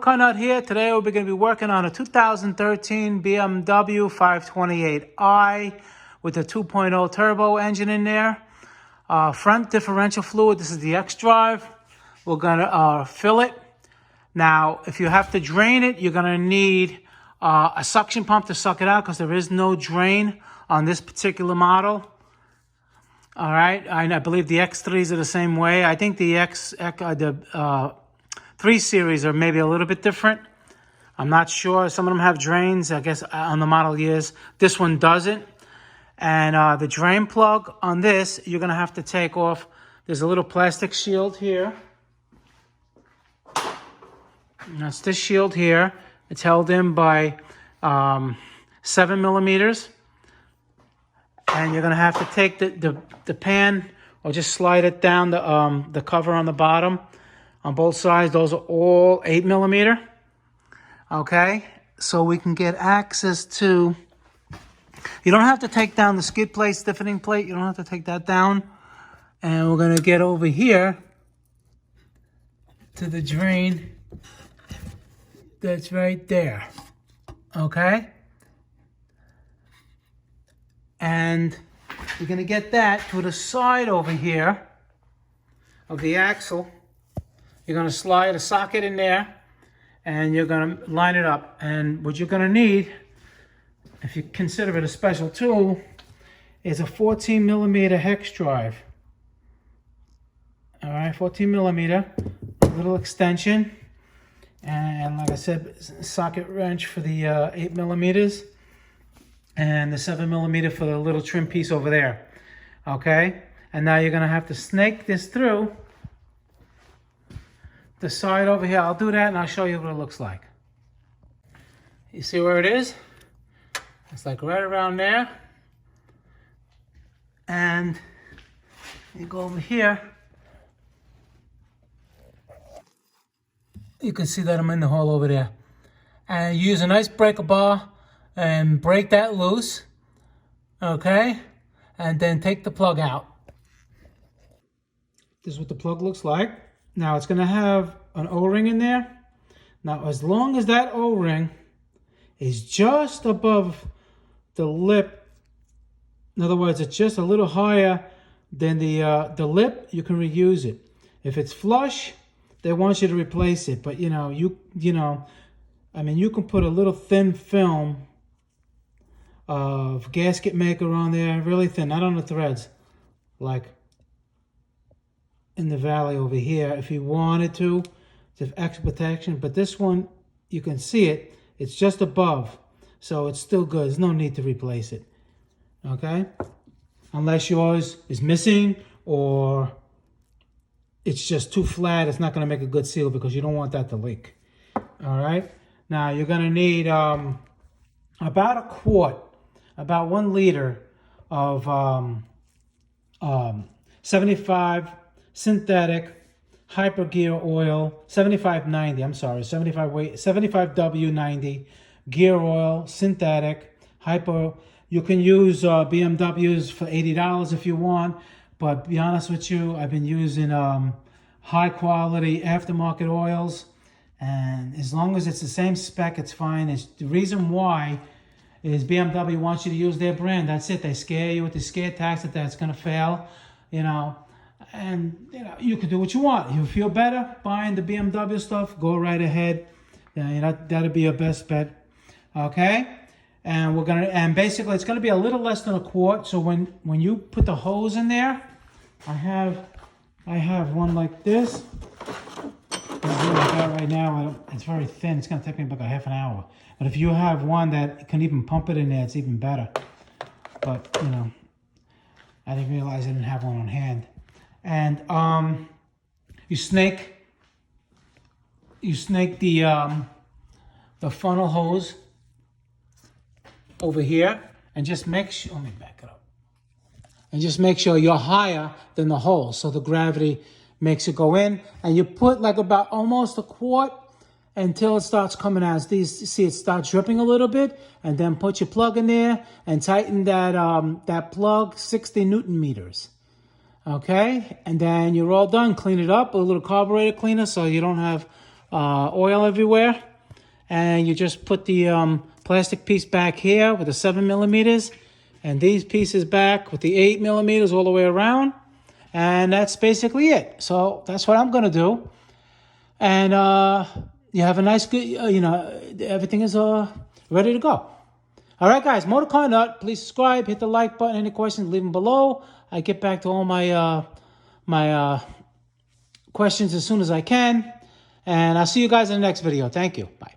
Out here. Today we're going to be working on a 2013 BMW 528i with a 2.0 turbo engine in there. Front differential fluid. This is the xDrive. We're going to fill it. Now, if you have to drain it, you're going to need a suction pump to suck it out because there is no drain on this particular model. All right, I believe the X3s are the same way. I think the 3 Series are maybe a little bit different. I'm not sure. Some of them have drains, I guess, on the model years. This one doesn't. And the drain plug on this, you're going to have to take off. There's a little plastic shield here. And that's this shield here. It's held in by 7 millimeters. And you're going to have to take the pan or just slide it down the cover on the bottom. On both sides, those are all 8 millimeter. Okay, so we can get access to, you don't have to take down the skid plate, stiffening plate. You don't have to take that down. And we're going to get over here to the drain that's right there. Okay. And we're going to get that to the side over here of the axle. You're going to slide a socket in there and you're going to line it up. And what you're going to need, if you consider it a special tool, is a 14 millimeter hex drive. All right, 14 millimeter, a little extension. And like I said, socket wrench for the 8 millimeters and the 7 millimeter for the little trim piece over there. Okay, and now you're going to have to snake this through the side over here. I'll do that and I'll show you what it looks like. You see where it is? It's like right around there. And you go over here. You can see that I'm in the hole over there. And you use a nice breaker bar and break that loose. Okay? And then take the plug out. This is what the plug looks like. Now it's going to have an O-ring in there. Now as long as that O-ring is just above the lip, in other words, it's just a little higher than the lip, you can reuse it. If it's flush, they want you to replace it. But you can put a little thin film of gasket maker on there, really thin, not on the threads, like in the valley over here if you wanted to have extra protection. But this one, you can see it, it's just above, so it's still good. There's no need to replace it. Okay, unless yours is missing or it's just too flat, it's not going to make a good seal because you don't want that to leak. All right, now you're going to need about a quart, about 1 liter of 75 synthetic hyper gear oil, 75W90 gear oil, synthetic hyper. You can use BMWs for $80 if you want, but be honest with you, I've been using high quality aftermarket oils, and as long as it's the same spec, it's fine. The reason why is BMW wants you to use their brand. That's it. They scare you with the scare tactic that it's going to fail, and you can do what you want. You feel better buying the BMW stuff, go right ahead. That'll be your best bet. Okay, and basically it's gonna be a little less than a quart. So when you put the hose in there, I have one like this. Right now, it's very thin. It's gonna take me about a half an hour. But if you have one that can even pump it in there, it's even better. But I didn't realize I didn't have one on hand. And you snake the funnel hose over here, and just make sure, let me back it up, and just make sure you're higher than the hole, so the gravity makes it go in. And you put like about almost a quart until it starts coming out. See, it starts dripping a little bit, and then put your plug in there and tighten that plug 60 Newton meters. Okay, and then you're all done. Clean it up with a little carburetor cleaner so you don't have oil everywhere. And you just put the plastic piece back here with the 7 millimeters, and these pieces back with the 8 millimeters all the way around. And that's basically it. So that's what I'm going to do. And you have a nice, good, everything is ready to go. All right, guys, Motor Car Nut, please subscribe, hit the like button. Any questions, leave them below. I get back to all my questions as soon as I can. And I'll see you guys in the next video. Thank you. Bye.